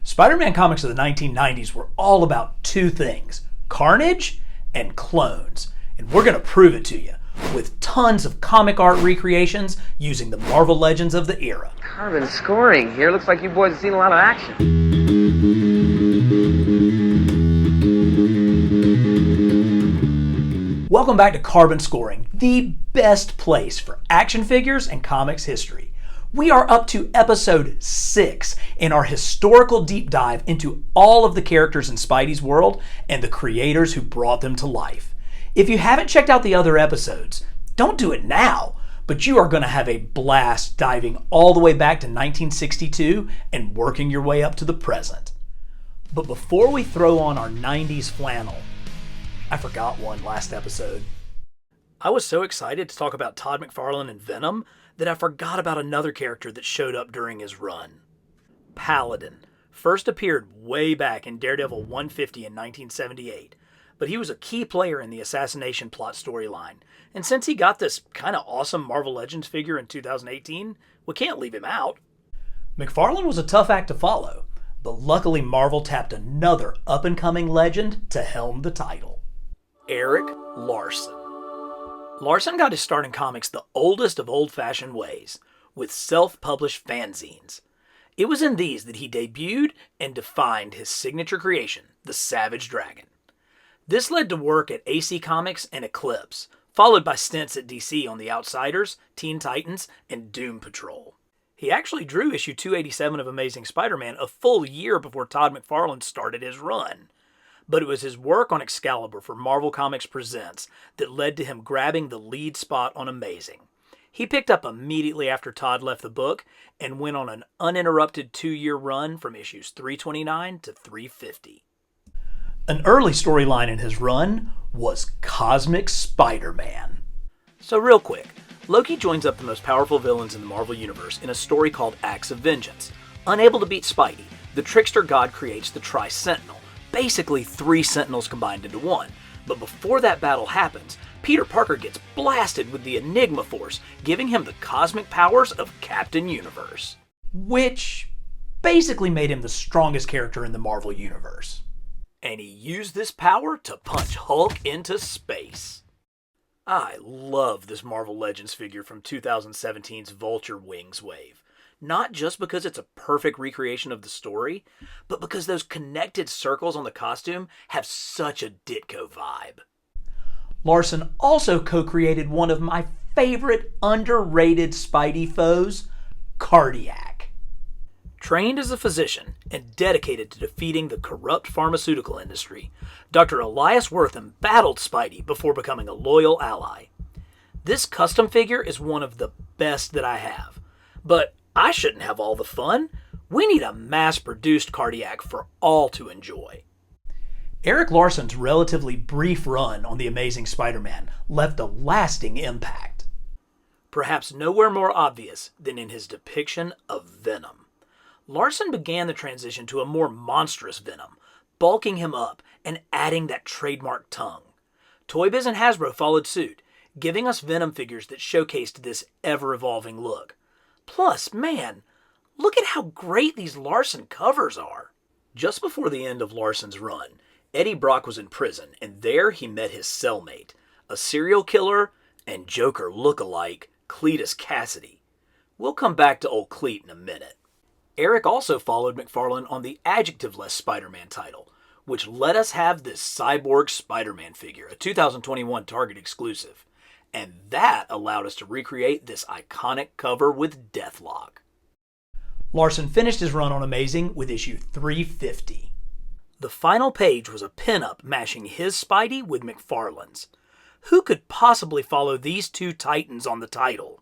Spider-Man comics of the 1990s were all about two things: Carnage and Clones. And we're going to prove it to you with tons of comic art recreations using the Marvel Legends of the era. Carbon scoring here. Looks like you boys have seen a lot of action. Welcome back to Carbon Scoring, the best place for action figures and comics history. We are up to episode 6 in our historical deep dive into all of the characters in Spidey's world and the creators who brought them to life. If you haven't checked out the other episodes, don't do it now, but you are going to have a blast diving all the way back to 1962 and working your way up to the present. But before we throw on our 90s flannel, I forgot one last episode. I was so excited to talk about Todd McFarlane and Venom that I forgot about another character that showed up during his run. Paladin first appeared way back in Daredevil 150 in 1978, but he was a key player in the assassination plot storyline, and since he got this kind of awesome Marvel Legends figure in 2018, we can't leave him out. McFarlane was a tough act to follow, but luckily Marvel tapped another up-and-coming legend to helm the title. Erik Larson. Larson got his start in comics the oldest of old-fashioned ways, with self-published fanzines. It was in these that he debuted and defined his signature creation, the Savage Dragon. This led to work at AC Comics and Eclipse, followed by stints at DC on The Outsiders, Teen Titans, and Doom Patrol. He actually drew issue 287 of Amazing Spider-Man a full year before Todd McFarlane started his run. But it was his work on Excalibur for Marvel Comics Presents that led to him grabbing the lead spot on Amazing. He picked up immediately after Todd left the book and went on an uninterrupted 2-year run from issues 329 to 350. An early storyline in his run was Cosmic Spider-Man. So real quick, Loki joins up the most powerful villains in the Marvel Universe in a story called Acts of Vengeance. Unable to beat Spidey, the trickster god creates the Tri-Sentinel, basically 3 Sentinels combined into one. But before that battle happens, Peter Parker gets blasted with the Enigma Force, giving him the cosmic powers of Captain Universe, which basically made him the strongest character in the Marvel Universe. And he used this power to punch Hulk into space. I love this Marvel Legends figure from 2017's Vulture Wings wave. Not just because it's a perfect recreation of the story, but because those connected circles on the costume have such a Ditko vibe. Larson also co-created one of my favorite underrated Spidey foes, Cardiac. Trained as a physician and dedicated to defeating the corrupt pharmaceutical industry, Dr. Elias Wortham battled Spidey before becoming a loyal ally. This custom figure is one of the best that I have, but I shouldn't have all the fun. We need a mass-produced Cardiac for all to enjoy. Erik Larson's relatively brief run on The Amazing Spider-Man left a lasting impact. Perhaps nowhere more obvious than in his depiction of Venom. Larson began the transition to a more monstrous Venom, bulking him up and adding that trademark tongue. Toy Biz and Hasbro followed suit, giving us Venom figures that showcased this ever-evolving look. Plus, man, look at how great these Larson covers are. Just before the end of Larson's run, Eddie Brock was in prison, and there he met his cellmate, a serial killer and Joker look-alike Cletus Cassidy. We'll come back to old Cleet in a minute. Erik also followed McFarlane on the adjective-less Spider-Man title, which let us have this Cyborg Spider-Man figure, a 2021 Target exclusive. And that allowed us to recreate this iconic cover with Deathlock. Larson finished his run on Amazing with issue 350. The final page was a pinup mashing his Spidey with McFarlane's. Who could possibly follow these two titans on the title?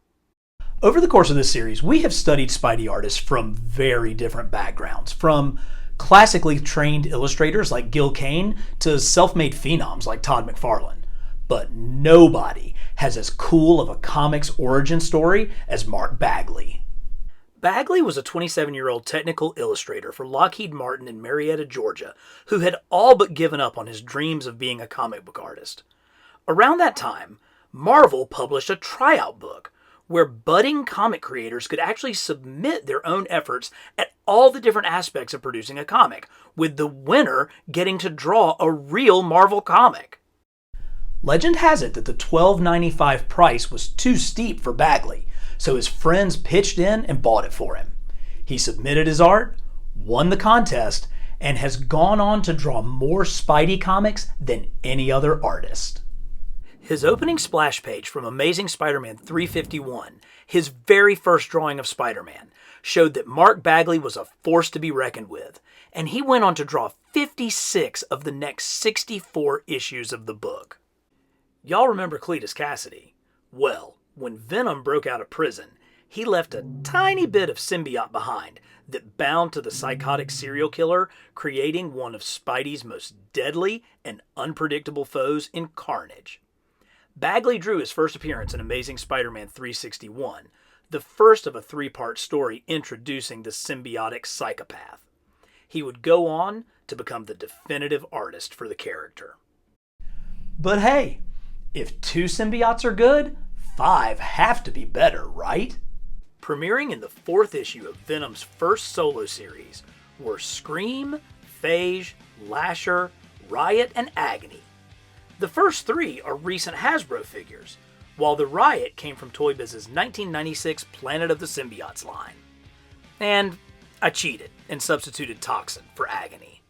Over the course of this series, we have studied Spidey artists from very different backgrounds, from classically trained illustrators like Gil Kane to self-made phenoms like Todd McFarlane. But nobody has as cool of a comics origin story as Mark Bagley. Bagley was a 27-year-old technical illustrator for Lockheed Martin in Marietta, Georgia, who had all but given up on his dreams of being a comic book artist. Around that time, Marvel published a tryout book where budding comic creators could actually submit their own efforts at all the different aspects of producing a comic, with the winner getting to draw a real Marvel comic. Legend has it that the $12.95 price was too steep for Bagley, so his friends pitched in and bought it for him. He submitted his art, won the contest, and has gone on to draw more Spidey comics than any other artist. His opening splash page from Amazing Spider-Man 351, his very first drawing of Spider-Man, showed that Mark Bagley was a force to be reckoned with, and he went on to draw 56 of the next 64 issues of the book. Y'all remember Cletus Cassidy? Well, when Venom broke out of prison, he left a tiny bit of symbiote behind that bound to the psychotic serial killer, creating one of Spidey's most deadly and unpredictable foes in Carnage. Bagley drew his first appearance in Amazing Spider-Man 361, the first of a 3-part story introducing the symbiotic psychopath. He would go on to become the definitive artist for the character. But hey, if 2 symbiotes are good, 5 have to be better, right? Premiering in the 4th issue of Venom's first solo series were Scream, Phage, Lasher, Riot, and Agony. The first 3 are recent Hasbro figures, while the Riot came from Toy Biz's 1996 Planet of the Symbiotes line. And I cheated and substituted Toxin for Agony.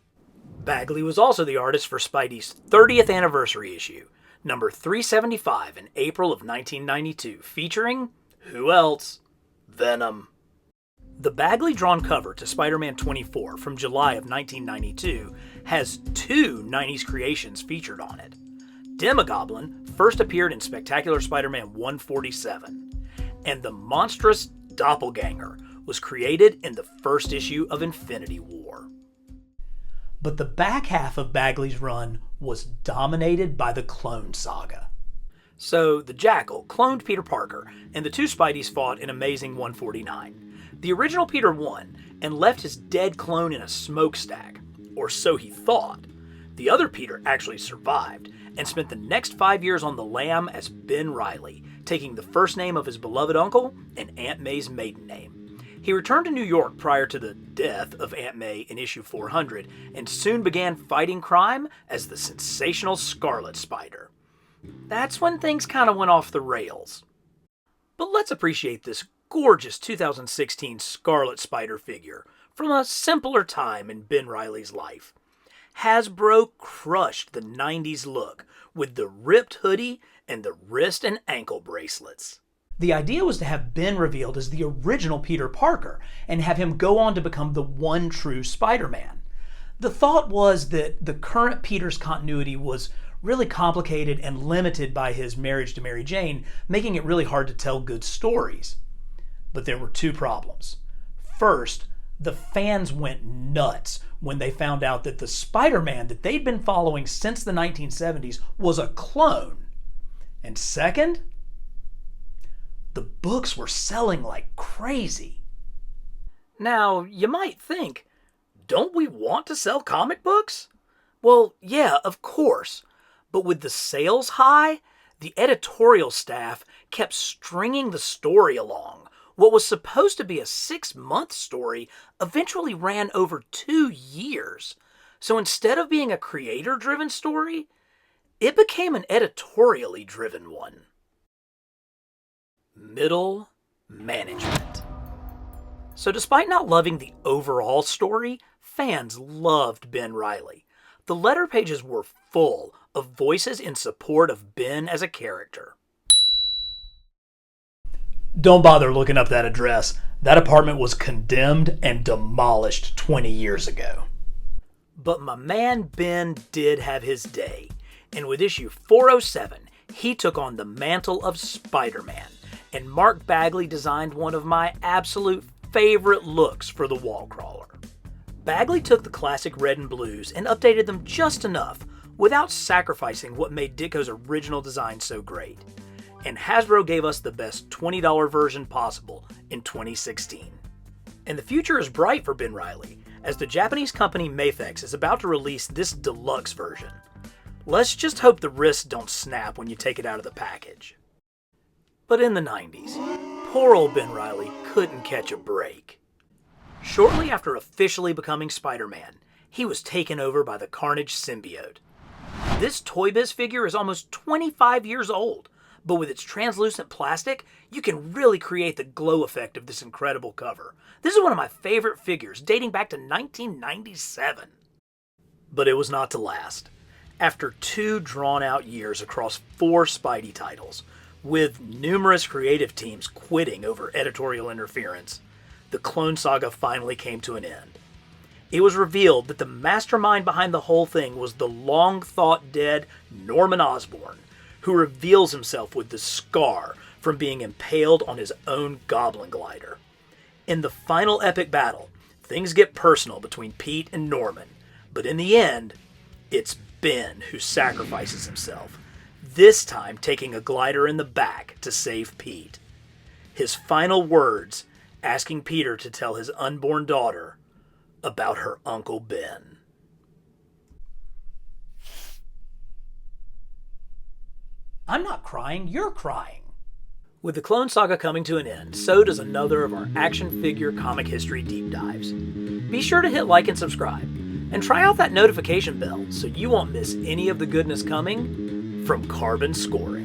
Bagley was also the artist for Spidey's 30th anniversary issue, number 375 in April of 1992, featuring, who else? Venom. The Bagley drawn cover to Spider-Man 24 from July of 1992 has 2 90s creations featured on it. Demogoblin first appeared in Spectacular Spider-Man 147, and the monstrous Doppelganger was created in the first issue of Infinity War. But the back half of Bagley's run was dominated by the Clone Saga. So, the Jackal cloned Peter Parker, and the 2 Spideys fought in Amazing 149. The original Peter won, and left his dead clone in a smokestack, or so he thought. The other Peter actually survived, and spent the next 5 years on the lam as Ben Reilly, taking the first name of his beloved uncle and Aunt May's maiden name. He returned to New York prior to the death of Aunt May in issue 400, and soon began fighting crime as the sensational Scarlet Spider. That's when things kind of went off the rails. But let's appreciate this gorgeous 2016 Scarlet Spider figure from a simpler time in Ben Reilly's life. Hasbro crushed the 90s look with the ripped hoodie and the wrist and ankle bracelets. The idea was to have Ben revealed as the original Peter Parker and have him go on to become the one true Spider-Man. The thought was that the current Peter's continuity was really complicated and limited by his marriage to Mary Jane, making it really hard to tell good stories. But there were 2 problems. First, the fans went nuts when they found out that the Spider-Man that they'd been following since the 1970s was a clone. And second, the books were selling like crazy. Now, you might think, don't we want to sell comic books? Well, yeah, of course. But with the sales high, the editorial staff kept stringing the story along. What was supposed to be a 6-month story eventually ran over 2 years. So instead of being a creator-driven story, it became an editorially driven one. Middle management. So despite not loving the overall story, fans loved Ben Reilly. The letter pages were full of voices in support of Ben as a character. Don't bother looking up that address. That apartment was condemned and demolished 20 years ago. But my man Ben did have his day, and with issue 407, he took on the mantle of Spider-Man, and Mark Bagley designed one of my absolute favorite looks for the wall crawler. Bagley took the classic red and blues and updated them just enough without sacrificing what made Ditko's original design so great. And Hasbro gave us the best $20 version possible in 2016. And the future is bright for Ben Reilly, as the Japanese company Mafex is about to release this deluxe version. Let's just hope the wrists don't snap when you take it out of the package. But in the 90s, Poor old Ben Reilly couldn't catch a break. Shortly after officially becoming Spider-Man, he was taken over by the Carnage symbiote. This Toy Biz figure is almost 25 years old, but with its translucent plastic, you can really create the glow effect of this incredible cover. This is one of my favorite figures, dating back to 1997. But it was not to last. After 2 drawn-out years across 4 Spidey titles, with numerous creative teams quitting over editorial interference, the Clone Saga finally came to an end. It was revealed that the mastermind behind the whole thing was the long-thought-dead Norman Osborn, who reveals himself with the scar from being impaled on his own goblin glider. In the final epic battle, things get personal between Pete and Norman, but in the end, it's Ben who sacrifices himself, this time taking a glider in the back to save Pete. His final words asking Peter to tell his unborn daughter about her Uncle Ben. I'm not crying, you're crying. With the Clone Saga coming to an end, so does another of our action figure comic history deep dives. Be sure to hit like and subscribe, and try out that notification bell so you won't miss any of the goodness coming from Carbon Scoring.